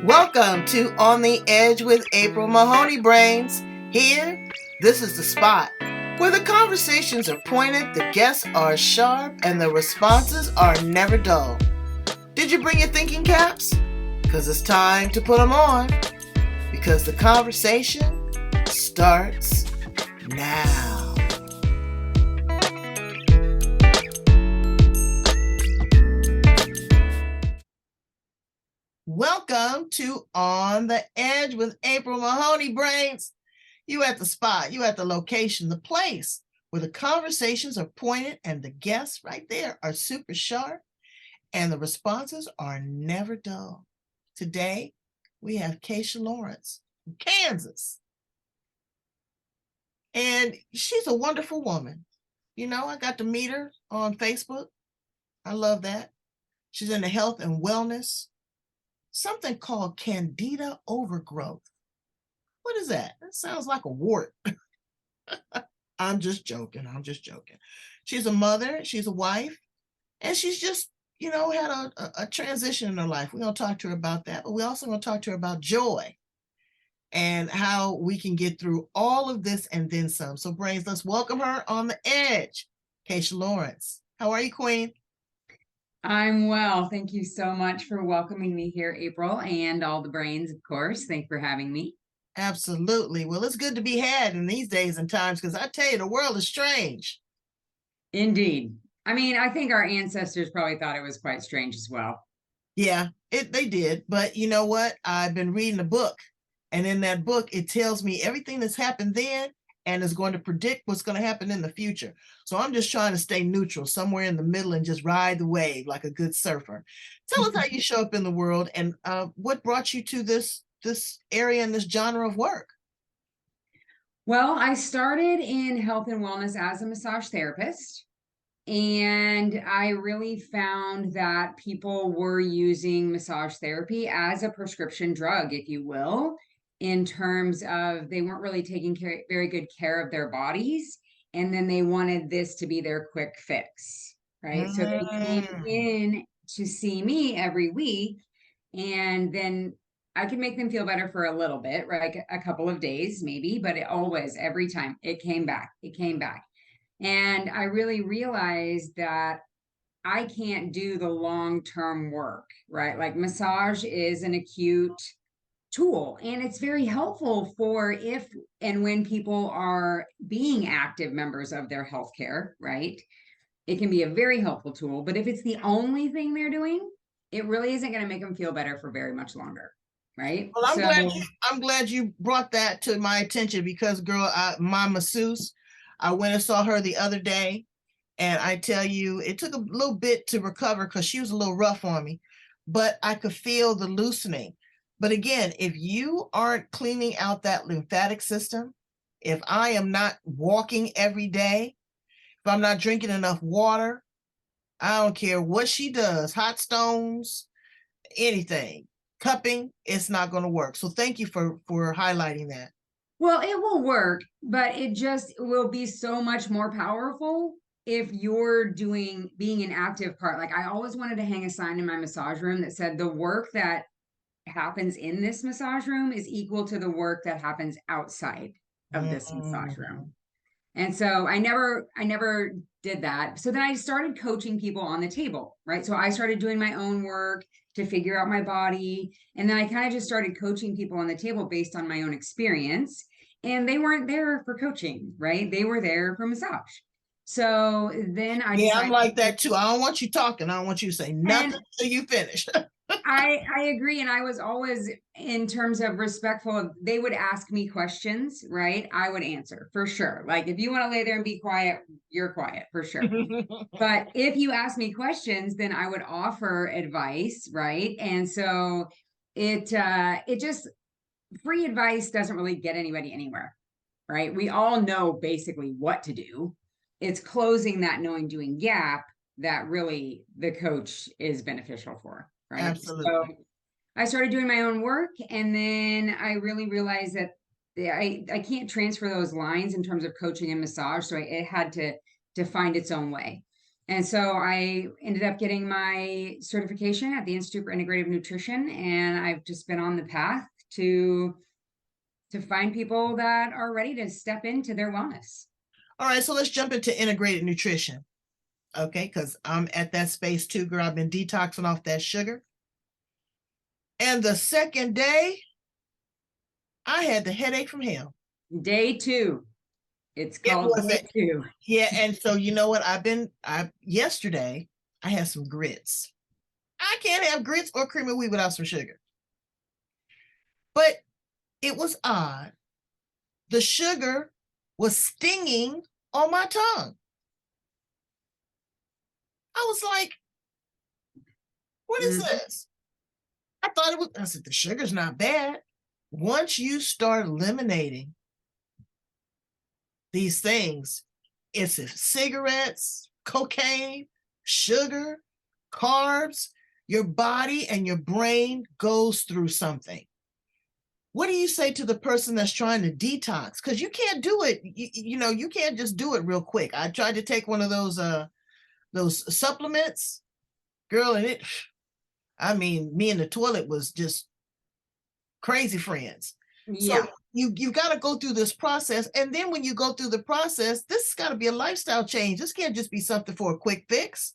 Welcome to On the Edge with April Mahoney Brains. Here, this is the spot where the conversations are pointed, the guests are sharp, and the responses are never dull. Did you bring your thinking caps? Because it's time to put them on. Because the conversation starts now. Welcome to On the Edge with April Mahoney Brains. You at the spot, you at the location, the place where the conversations are pointed and the guests right there are super sharp and the responses are never dull. Today, we have Kaisha Lawrence from Kansas. And she's a wonderful woman. You know, I got to meet her on Facebook. I love that. She's into health and wellness. Something called Candida overgrowth. What is that? That sounds like a wart. I'm just joking. She's a mother, she's a wife, and she's just, had a transition in her life. We're going to talk to her about that, but we're also going to talk to her about joy and how we can get through all of this and then some. So, Brains, let's welcome her on the edge. Kaisha Lawrence. How are you, Queen? I'm well. Thank you so much for welcoming me here, April, and all the brains, of course. Thanks for having me. Absolutely. Well, it's good to be had in these days and times because I tell you, the world is strange. Indeed. I mean, I think our ancestors probably thought it was quite strange as well. Yeah, they did. But you know what? I've been reading a book, and in that book, it tells me everything that's happened then and is going to predict what's going to happen in the future. So I'm just trying to stay neutral, somewhere in the middle, and just ride the wave like a good surfer. Tell us how you show up in the world and what brought you to this area and this genre of work. Well, I started in health and wellness as a massage therapist, and I really found that people were using massage therapy as a prescription drug, if you will, in terms of they weren't really taking very good care of their bodies. And then they wanted this to be their quick fix, right? So they came in to see me every week, and then I could make them feel better for a little bit, right? A couple of days, maybe, but every time it came back. And I really realized that I can't do the long-term work, right? Like massage is an acute tool and it's very helpful for if and when people are being active members of their healthcare, right? It can be a very helpful tool, but if it's the only thing they're doing, it really isn't going to make them feel better for very much longer, right? Well, I'm glad you brought that to my attention because, girl, my masseuse, I went and saw her the other day, and I tell you, it took a little bit to recover because she was a little rough on me, but I could feel the loosening. But again, if you aren't cleaning out that lymphatic system, if I am not walking every day, if I'm not drinking enough water, I don't care what she does, hot stones, anything, cupping, it's not going to work. So thank you for highlighting that. Well, it will work, but it just will be so much more powerful if you're being an active part. Like I always wanted to hang a sign in my massage room that said the work that happens in this massage room is equal to the work that happens outside of this massage room. And so I never did that. So then I started coaching people on the table, right? So I started doing my own work to figure out my body. And then I kind of just started coaching people on the table based on my own experience. And they weren't there for coaching, right? They were there for massage. So then I Yeah, decided, I'm like that too. I don't want you talking. I don't want you to say nothing until you finish. I agree. And I was always, in terms of respectful of, they would ask me questions, right? I would answer for sure. Like if you want to lay there and be quiet, you're quiet for sure. But if you ask me questions, then I would offer advice, right? And so it just, free advice doesn't really get anybody anywhere, right? We all know basically what to do. It's closing that knowing doing gap that really the coach is beneficial for, right? Absolutely. So I started doing my own work, and then I really realized that I can't transfer those lines in terms of coaching and massage, so it had to find its own way. And so I ended up getting my certification at the Institute for Integrative Nutrition, and I've just been on the path to find people that are ready to step into their wellness. All right, so let's jump into integrated nutrition. Okay, because I'm at that space too, girl. I've been detoxing off that sugar. And the second day, I had the headache from hell. Day 2. It's It called was day 2. yeah, and so you know what? Yesterday I had some grits. I can't have grits or cream of wheat without some sugar. But it was odd. The sugar was stinging on my tongue. I was like, what is this? I thought it was, I said, the sugar's not bad. Once you start eliminating these things, it's cigarettes, cocaine, sugar, carbs, your body and your brain goes through something. What do you say to the person that's trying to detox? Because you can't do it, you can't just do it real quick. I tried to take one of those supplements, girl, and me and the toilet was just crazy friends. Yeah. So you got to go through this process. And then when you go through the process, this has got to be a lifestyle change. This can't just be something for a quick fix.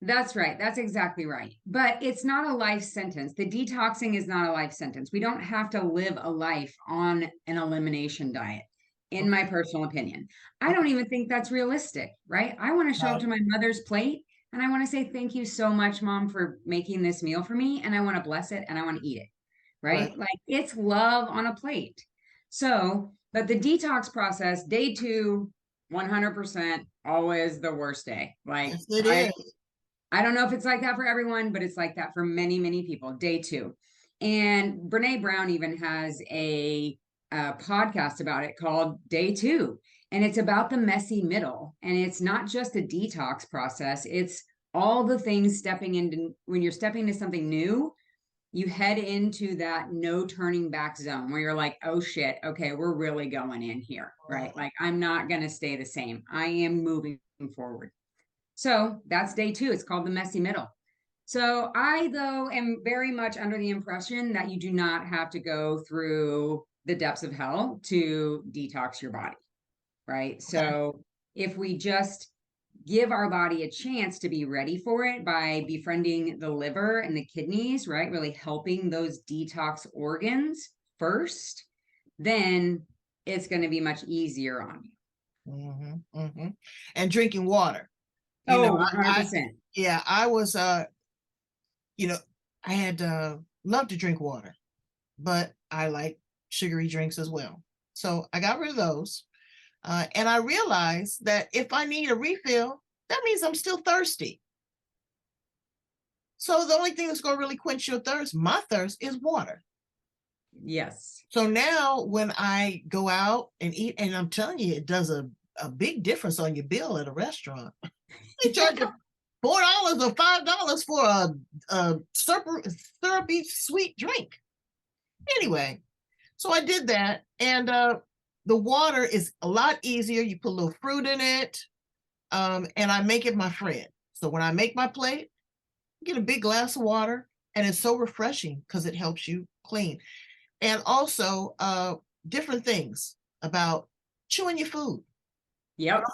That's right. That's exactly right. But it's not a life sentence. The detoxing is not a life sentence. We don't have to live a life on an elimination diet, in my personal opinion. I don't even think that's realistic, right? I want to show up to my mother's plate and I want to say, thank you so much, Mom, for making this meal for me. And I want to bless it and I want to eat it, right? Like it's love on a plate. So, but the detox process, day 2, 100%, always the worst day. Like, Yes, it is. I don't know if it's like that for everyone, but it's like that for many, many people. Day 2. And Brene Brown even has a podcast about it called Day 2. And it's about the messy middle. And it's not just a detox process, it's all the things stepping into when you're stepping into something new, you head into that no turning back zone where you're like, oh shit, okay, we're really going in here, right? Like, I'm not going to stay the same. I am moving forward. So that's day 2. It's called the messy middle. So I, though, am very much under the impression that you do not have to go through the depths of hell to detox your body, right? So if we just give our body a chance to be ready for it by befriending the liver and the kidneys, right? Really helping those detox organs first, then it's going to be much easier on you. And drinking water. Oh, 100%. I was I had love to drink water, but I like sugary drinks as well. So I got rid of those. And I realized that if I need a refill, that means I'm still thirsty. So the only thing that's going to really quench your thirst, my thirst, is water. Yes. So now when I go out and eat, and I'm telling you, it does a big difference on your bill at a restaurant. They charge you $4 or $5 for a syrupy sweet drink. Anyway, so I did that, and the water is a lot easier. You put a little fruit in it, and I make it my friend. So when I make my plate, I get a big glass of water, and it's so refreshing because it helps you clean. And also different things about chewing your food. Yep.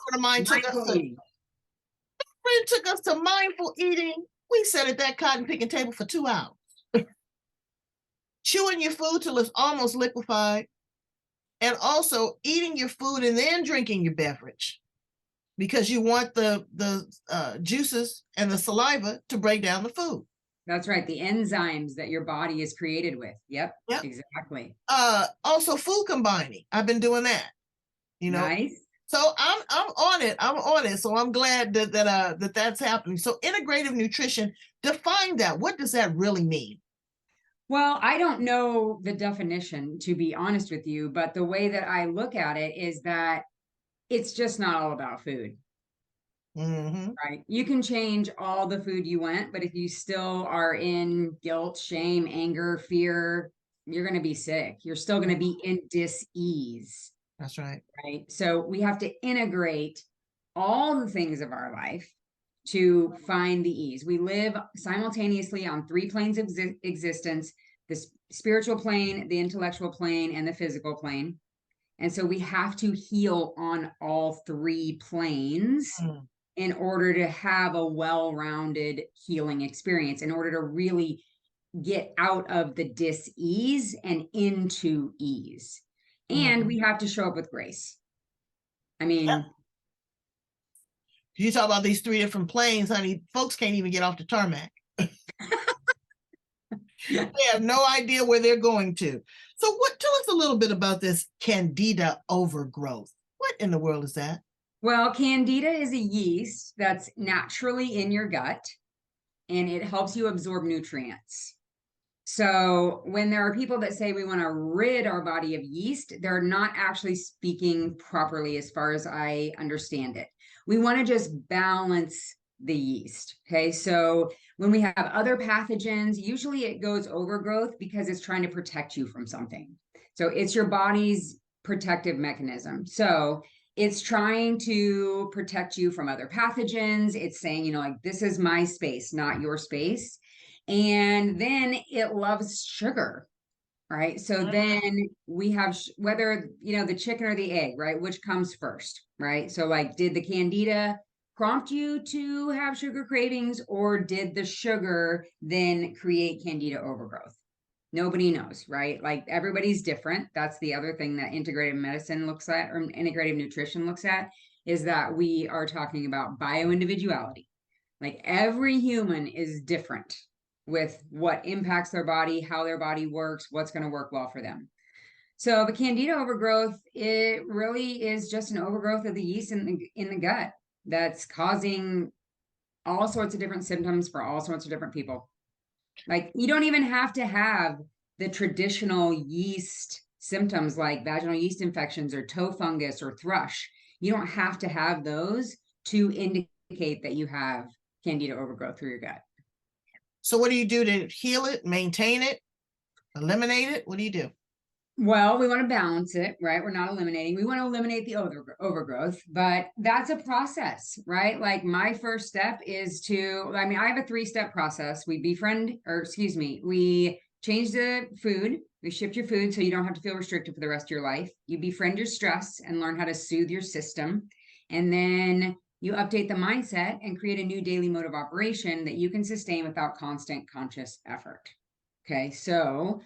Friend took us to mindful eating. We sat at that cotton picking table for 2 hours. Chewing your food till it's almost liquefied, and also eating your food and then drinking your beverage because you want the juices and the saliva to break down the food. That's right. The enzymes that your body is created with. Yep. Exactly. Also food combining. I've been doing that. Nice. So I'm on it. I'm on it. So I'm glad that that's happening. So integrative nutrition, define that. What does that really mean? Well, I don't know the definition, to be honest with you, but the way that I look at it is that it's just not all about food. Right. You can change all the food you want, but if you still are in guilt, shame, anger, fear, you're going to be sick. You're still going to be in dis-ease. That's right. Right. So we have to integrate all the things of our life to find the ease. We live simultaneously on three planes of existence: the spiritual plane, the intellectual plane, and the physical plane. And so we have to heal on all three planes Mm. in order to have a well-rounded healing experience, in order to really get out of the dis-ease and into ease. And we have to show up with grace. I mean, You talk about these three different planes, honey. Folks can't even get off the tarmac. They have no idea where they're going to. So tell us a little bit about this Candida overgrowth. What in the world is that? well, Candida is a yeast that's naturally in your gut, and it helps you absorb nutrients. So when there are people that say we want to rid our body of yeast, they're not actually speaking properly as far as I understand it. We want to just balance the yeast. Okay. So when we have other pathogens, usually it goes overgrowth because it's trying to protect you from something. So it's your body's protective mechanism. So it's trying to protect you from other pathogens. It's saying, like, this is my space, not your space. And then it loves sugar, right? So then we have whether, the chicken or the egg, right? Which comes first, right? So, like, did the Candida prompt you to have sugar cravings, or did the sugar then create Candida overgrowth? Nobody knows, right? Like, everybody's different. That's the other thing that integrative medicine looks at, or integrative nutrition looks at, is that we are talking about bioindividuality. Like, every human is different with what impacts their body, how their body works, what's going to work well for them. So the Candida overgrowth, it really is just an overgrowth of the yeast in the gut that's causing all sorts of different symptoms for all sorts of different people. Like, you don't even have to have the traditional yeast symptoms like vaginal yeast infections or toe fungus or thrush. You don't have to have those to indicate that you have Candida overgrowth through your gut. So what do you do to heal it, maintain it, eliminate it? What do you do? Well, we want to balance it, right? We're not eliminating. We want to eliminate the overgrowth, but that's a process, right? Like, my first step is I have a 3-step process. We change the food. We shift your food so you don't have to feel restricted for the rest of your life. You befriend your stress and learn how to soothe your system. And then you update the mindset and create a new daily mode of operation that you can sustain without constant conscious effort. Okay, so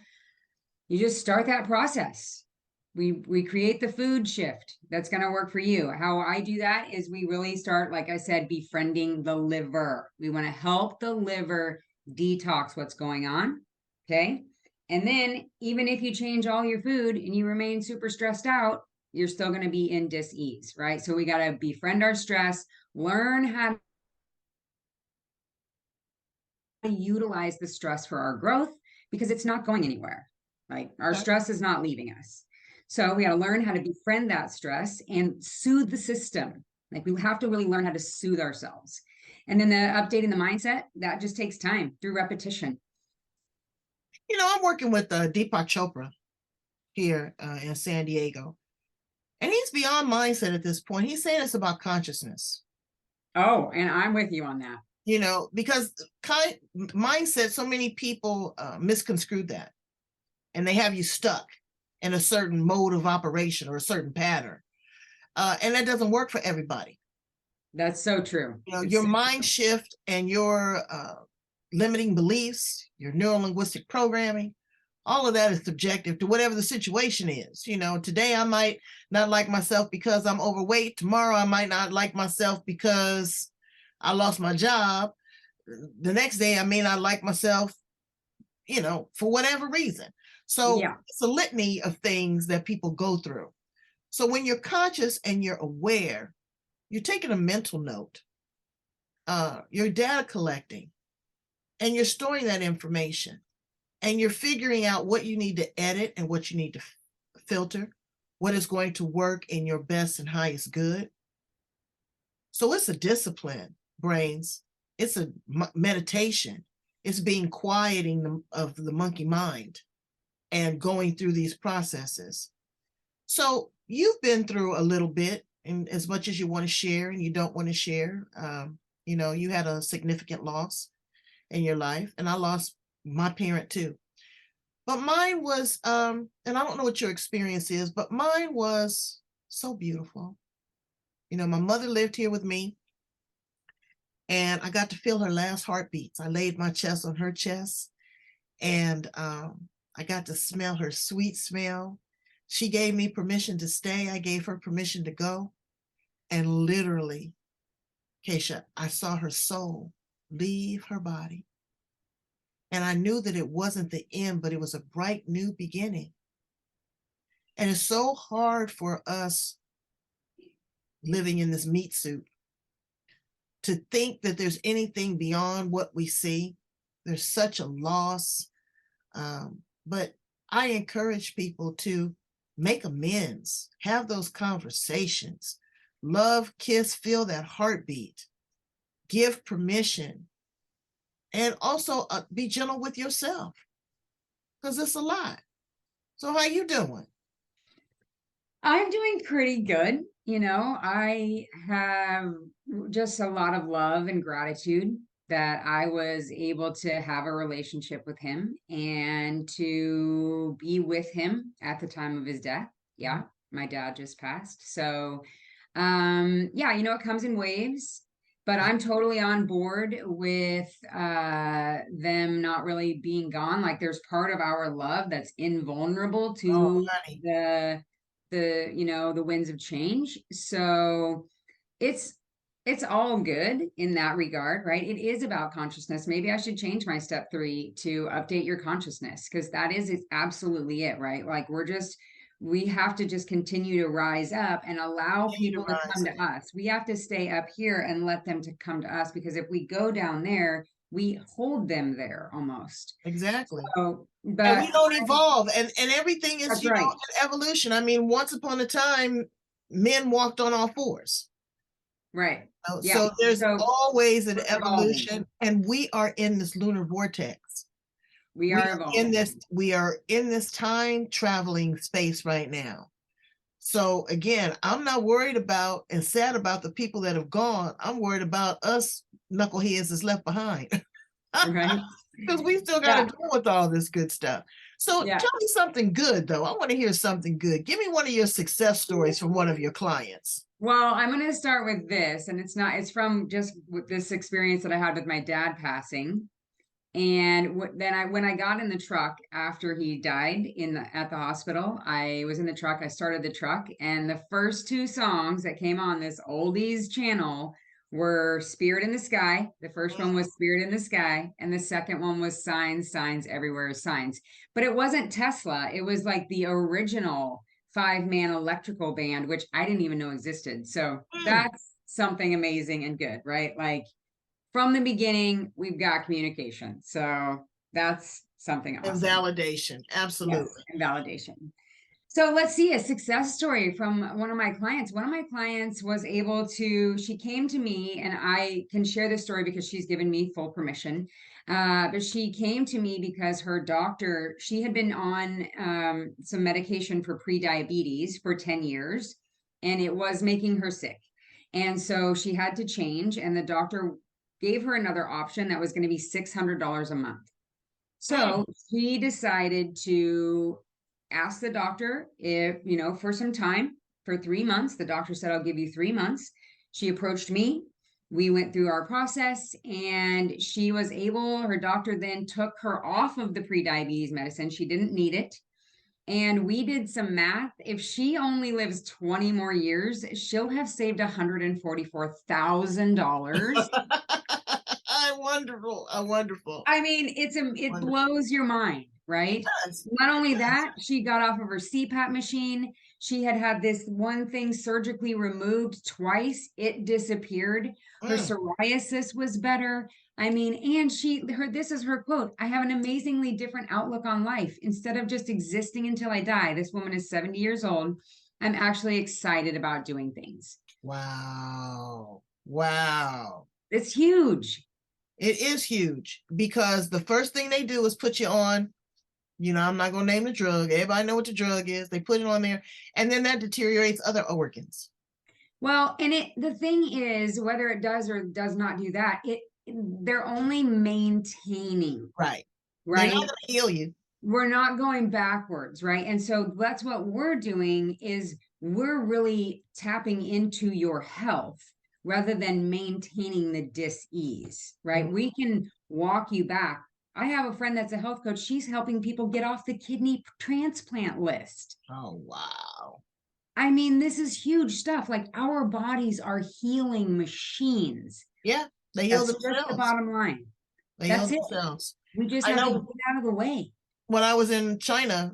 you just start that process. We create the food shift that's going to work for you. How I do that is we really start, like I said, befriending the liver. We want to help the liver detox what's going on. Okay. And then even if you change all your food and you remain super stressed out, you're still going to be in dis-ease, right? So we got to befriend our stress, learn how to utilize the stress for our growth, because it's not going anywhere. Like, our stress is not leaving us. So we got to learn how to befriend that stress and soothe the system. Like, we have to really learn how to soothe ourselves. And then the updating the mindset, that just takes time through repetition. I'm working with Deepak Chopra here in San Diego. And he's beyond mindset at this point. He's saying it's about consciousness. Oh, and I'm with you on that. Because mindset, so many people misconstrued that. And they have you stuck in a certain mode of operation or a certain pattern. And that doesn't work for everybody. That's so true. Your mind shift and your limiting beliefs, your neurolinguistic programming, all of that is subjective to whatever the situation is. Today I might not like myself because I'm overweight. Tomorrow I might not like myself because I lost my job. The next day I may not like myself, for whatever reason. So it's a litany of things that people go through. So when you're conscious and you're aware, you're taking a mental note, you're data collecting, and you're storing that information, and you're figuring out what you need to edit and what you need to filter, what is going to work in your best and highest good. So it's a discipline, brains. It's a meditation. It's being quieting of the monkey mind and going through these processes. So you've been through a little bit, and as much as you want to share and you don't want to share, You know, you had a significant loss in your life, and I lost my parent too. But mine was, and I don't know what your experience is, but mine was so beautiful. You know, my mother lived here with me, and I got to feel her last heartbeats. I laid my chest on her chest, and I got to smell her sweet smell. She gave me permission to stay. I gave her permission to go. And literally, Kaisha, I saw her soul leave her body. And I knew that it wasn't the end, but it was a bright new beginning. And it's so hard for us living in this meat suit to think that there's anything beyond what we see. There's such a loss. But I encourage people to make amends, have those conversations, love, kiss, feel that heartbeat, give permission, and also be gentle with yourself, because it's a lot. So how you doing? I'm doing pretty good. I have just a lot of love and gratitude that I was able to have a relationship with him and to be with him at the time of his death. Yeah, my dad just passed. So, yeah, it comes in waves, but I'm totally on board with them not really being gone. Like there's part of our love that's invulnerable Oh, to honey. the winds of change. So it's it's all good in that regard, right? It is about consciousness. Maybe I should change my step 3 to update your consciousness, because that is absolutely it, right? Like we have to just continue to rise up and allow Continue to people to rise come to up. us. We have to stay up here and let them to come to us, because if we go down there, we hold them there almost. Exactly. So, And but we don't evolve, and everything is, that's right. an evolution. I mean, once upon a time, men walked on all fours. Right. Yeah. So there's So always an we're evolving. evolution, and we are in this lunar vortex. We are evolving. We are in this time traveling space right now. So again, I'm not worried about and sad about the people that have gone. I'm worried about us knuckleheads that's left behind. Right. Because we still got to Yeah. deal with all this good stuff. So Yeah. tell me something good, though. I want to hear something good. Give me one of your success stories from one of your clients. Well, I'm going to start with this, and it's from just this experience that I had with my dad passing. And then when I got in the truck after he died at the hospital, I was in the truck. I started the truck, and the first 2 songs that came on this oldies channel were Spirit in the Sky. The first one was Spirit in the Sky, and the second one was Signs, Signs Everywhere, Signs. But it wasn't Tesla. It was like the original 5-man electrical band, which I didn't even know existed. So that's something amazing and good, right? Like from the beginning, we've got communication. So that's something And awesome. validation. Yes, Absolutely. and validation. So let's see a success story from one of my clients. One of my clients was able to, she came to me, and I can share this story because she's given me full permission. But she came to me because her doctor, she had been on some medication for pre-diabetes for 10 years, and it was making her sick. And so she had to change, and the doctor gave her another option that was going to be $600 a month. So she decided to ask the doctor if, for some time, for 3 months. The doctor said, I'll give you 3 months. She approached me. We went through our process, and she was able, her doctor then took her off of the pre-diabetes medicine. She didn't need it. And we did some math. If she only lives 20 more years, she'll have saved $144,000. Wonderful. Wonderful. I mean, it Wonderful. blows your mind, right? Yes. Not only Yes. that, she got off of her CPAP machine. She had this one thing surgically removed twice. It disappeared. Her psoriasis was better. I mean, and this is her quote: "I have an amazingly different outlook on life. Instead of just existing until I die," this woman is 70 years old, "I'm actually excited about doing things." Wow. Wow. It's huge. It is huge, because the first thing they do is put you on, I'm not going to name the drug. Everybody know what the drug is. They put it on there, and then that deteriorates other organs. Well, and the thing is, whether it does or does not do that, they're only maintaining, Right. They're not right? gonna heal you. We're not going backwards, right? And so that's what we're doing is we're really tapping into your health rather than maintaining the dis-ease, Mm. right? We can walk you back. I have a friend that's a health coach. She's helping people get off the kidney transplant list. Oh, wow. I mean, this is huge stuff. Like our bodies are healing machines. Yeah, they heal That's just the themselves. bottom line. They heal That's it. themselves. We just I have to know get out of the way. when I was in China,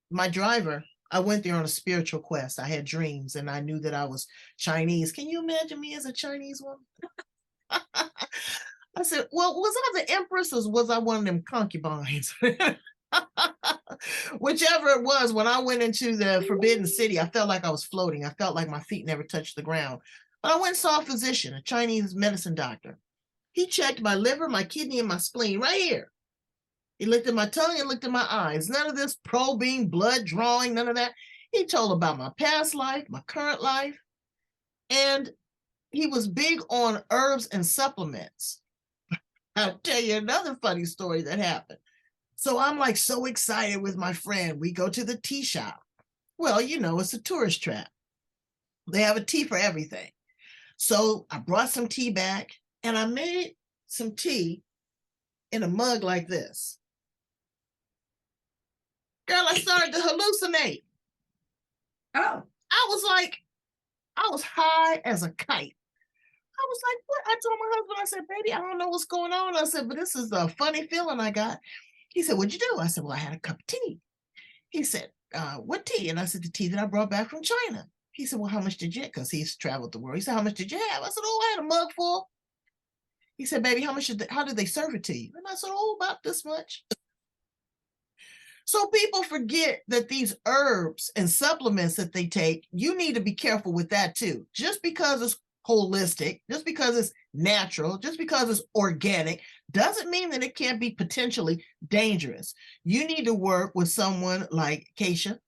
my driver, I went there on a spiritual quest. I had dreams and I knew that I was Chinese. Can you imagine me as a Chinese woman? I said, well, was I the empress or was I one of them concubines? Whichever it was, when I went into the Forbidden City, I felt like I was floating. I felt like my feet never touched the ground. But I went and saw a physician, a Chinese medicine doctor. He checked my liver, my kidney, and my spleen right here. He looked at my tongue and looked at my eyes. None of this probing, blood drawing, none of that. He told about my past life, my current life, and he was big on herbs and supplements. I'll tell you another funny story that happened. So I'm like so excited with my friend. We go to the tea shop. Well, you know, it's a tourist trap. They have a tea for everything. So I brought some tea back and I made some tea in a mug like this. Girl, I started to hallucinate. Oh, I was high as a kite. I was like, what? I told my husband, I said, baby, I don't know what's going on. I said, but this is a funny feeling I got. He said, what'd you do? I said, well, I had a cup of tea. He said, what tea? And I said, the tea that I brought back from China. He said, well, how much did you have? Because he's traveled the world. He said, how much did you have? I said, oh, I had a mug full. He said, baby, how did they serve it to you? And I said, oh, about this much. So people forget that these herbs and supplements that they take, you need to be careful with that too. Just because it's holistic, just because it's natural, just because it's organic, doesn't mean that it can't be potentially dangerous. You need to work with someone like Kaisha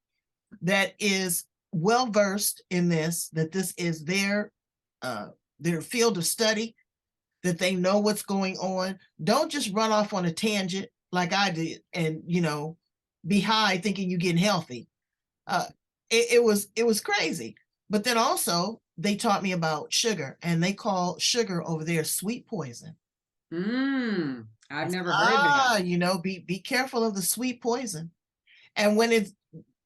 that is well versed in this, that this is their field of study, that they know what's going on. Don't just run off on a tangent like I did and, be high thinking you're getting healthy. Uh, it was crazy. But then also they taught me about sugar and they call sugar over there sweet poison. I've never heard that. Be careful of the sweet poison. And when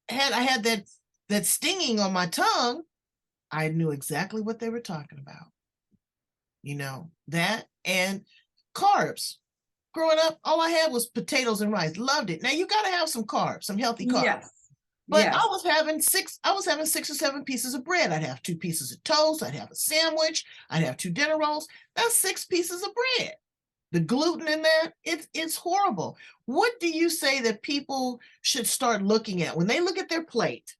I had that stinging on my tongue, I knew exactly what they were talking about. That and carbs. Growing up, all I had was potatoes and rice. Loved it. Now you got to have some carbs, some healthy carbs. Yes. But Yes. I was having 6 or 7 pieces of bread. I'd have 2 pieces of toast. I'd have a sandwich. I'd have 2 dinner rolls. That's 6 pieces of bread. The gluten in that, it's horrible. What do you say that people should start looking at when they look at their plate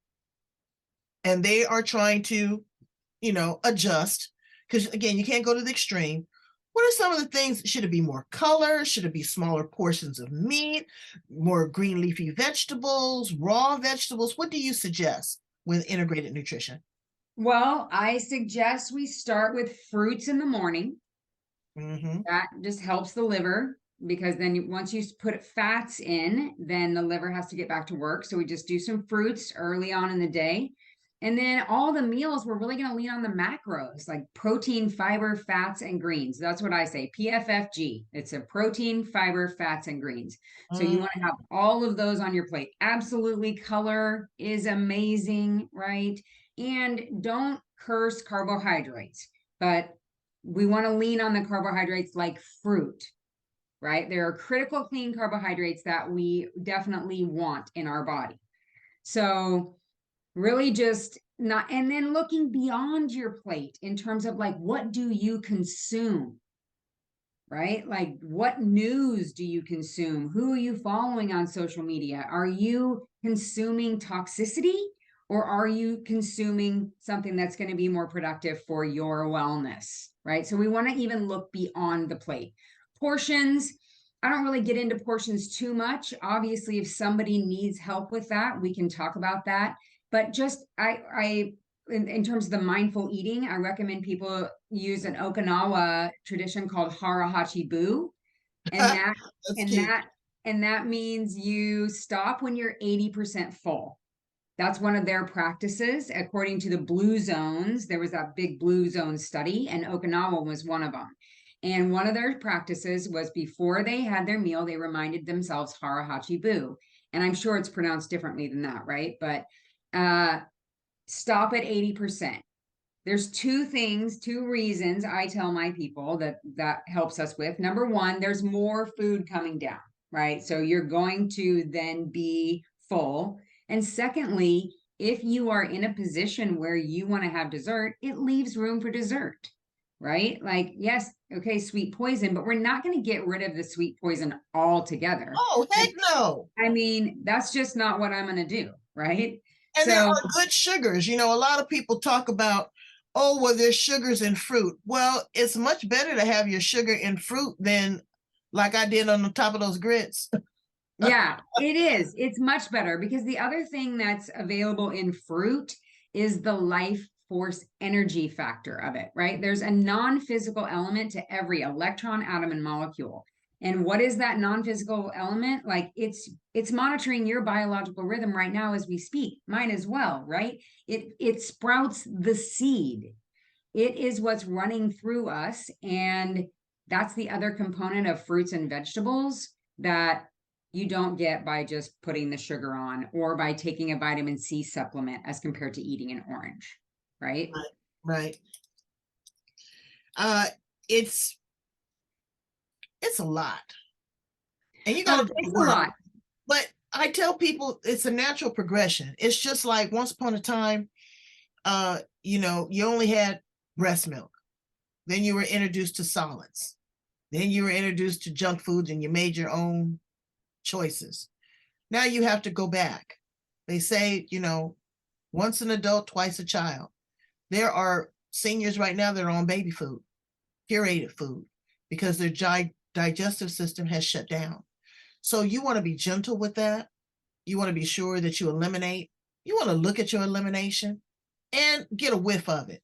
and they are trying to, adjust? Because again, you can't go to the extreme. What are some of the things? Should it be more color? Should it be smaller portions of meat, more green leafy vegetables, raw vegetables? What do you suggest with integrated nutrition? Well, I suggest we start with fruits in the morning. Mm-hmm. That just helps the liver because then once you put fats in, then the liver has to get back to work. So we just do some fruits early on in the day. And then all the meals, we're really going to lean on the macros like protein, fiber, fats, and greens. That's what I say. PFFG. It's a protein, fiber, fats, and greens. So you want to have all of those on your plate. Absolutely. Color is amazing, right? And don't curse carbohydrates, but we want to lean on the carbohydrates like fruit, right? There are critical clean carbohydrates that we definitely want in our body. So really just not, and then looking beyond your plate in terms of like, what do you consume? Right? Like, what news do you consume? Who are you following on social media? Are you consuming toxicity or are you consuming something that's going to be more productive for your wellness? Right? So we want to even look beyond the plate. Portions, I don't really get into portions too much. Obviously, if somebody needs help with that, we can talk about that. But just I in terms of the mindful eating, I recommend people use an Okinawa tradition called harahachi bu. And that, That's and cute. that, and that means you stop when you're 80% full. That's one of their practices. According to the blue zones, there was that big blue zone study, and Okinawa was one of them. And one of their practices was before they had their meal, they reminded themselves harahachi bu. And I'm sure it's pronounced differently than that, right? But stop at 80%. There's two reasons I tell my people that helps us with. Number one, there's more food coming down, right? So you're going to then be full. And secondly, if you are in a position where you want to have dessert, it leaves room for dessert, right? Like, yes, okay, sweet poison, but we're not going to get rid of the sweet poison altogether. Oh, heck no. I mean, that's just not what I'm going to do, right? And there So, are good sugars. A lot of people talk about, oh, well, there's sugars in fruit. Well, it's much better to have your sugar in fruit than like I did on the top of those grits. yeah, it is. It's much better because the other thing that's available in fruit is the life force energy factor of it, right? There's a non-physical element to every electron, atom, and molecule. And what is that non-physical element? Like it's monitoring your biological rhythm right now as we speak. Mine as well, right? It sprouts the seed. It is what's running through us, and that's the other component of fruits and vegetables that you don't get by just putting the sugar on or by taking a vitamin C supplement as compared to eating an orange, right? Right. Right. Uh, it's it's a lot, and you got to do the It's a work. lot. But I tell people it's a natural progression. It's just like once upon a time, you only had breast milk. Then you were introduced to solids. Then you were introduced to junk foods and you made your own choices. Now you have to go back. They say, once an adult, twice a child. There are seniors right now that are on baby food, pureed food, because their digestive system has shut down. So you want to be gentle with that. You want to be sure that you eliminate. You want to look at your elimination and get a whiff of it.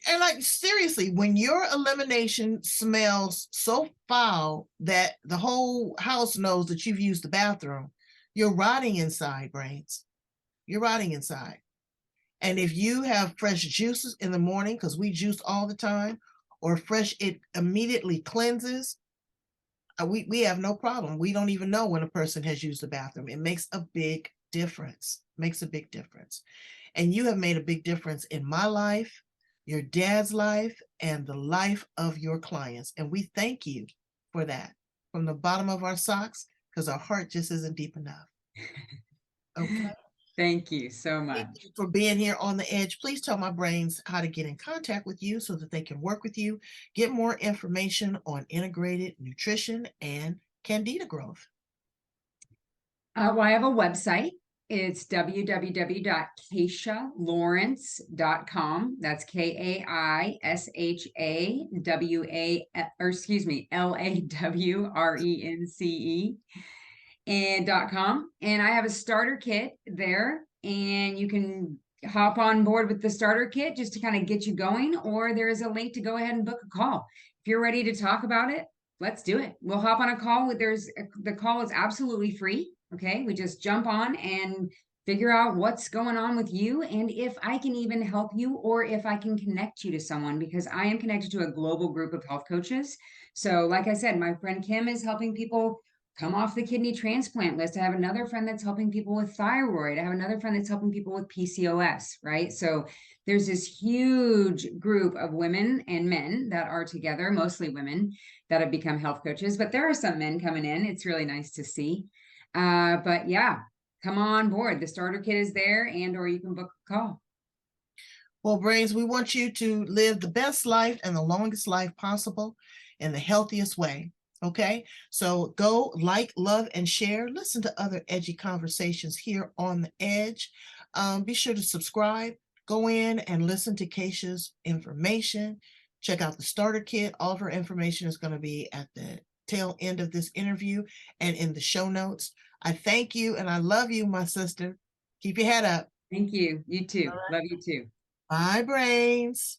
And like seriously, when your elimination smells so foul that the whole house knows that you've used the bathroom, you're rotting inside, brains. You're rotting inside. And if you have fresh juices in the morning, because we juice all the time, or fresh, it immediately cleanses. We have no problem. We don't even know when a person has used the bathroom. It makes a big difference. Makes a big difference. And you have made a big difference in my life, your dad's life, and the life of your clients. And we thank you for that from the bottom of our socks, because our heart just isn't deep enough. Okay. Thank you so Thank much. you for being here on the edge. Please tell my brains how to get in contact with you so that they can work with you, get more information on integrated nutrition and Candida growth. Well, I have a website. It's www.kaishalawrence.com. That's KAISHAWRENCE and .com. And I have a starter kit there, and you can hop on board with the starter kit just to kind of get you going, or there is a link to go ahead and book a call. If you're ready to talk about it, let's do it. We'll hop on a call. The call is absolutely free. Okay. We just jump on and figure out what's going on with you and if I can even help you or if I can connect you to someone, because I am connected to a global group of health coaches. So like I said, my friend Kim is helping people come off the kidney transplant list. I have another friend that's helping people with thyroid. I have another friend that's helping people with PCOS, right? So there's this huge group of women and men that are together, mostly women that have become health coaches, but there are some men coming in. It's really nice to see. But yeah, come on board. The starter kit is there, and or you can book a call. Well, brains, we want you to live the best life and the longest life possible in the healthiest way. Okay, so go like, love, and share. Listen to other edgy conversations here on the edge. Be sure to subscribe. Go in and listen to Kaisha's information. Check out the starter kit. All of her information is going to be at the tail end of this interview and in the show notes. I thank you and I love you, my sister. Keep your head up. Thank you. You All too. right. Love you too. Bye, brains.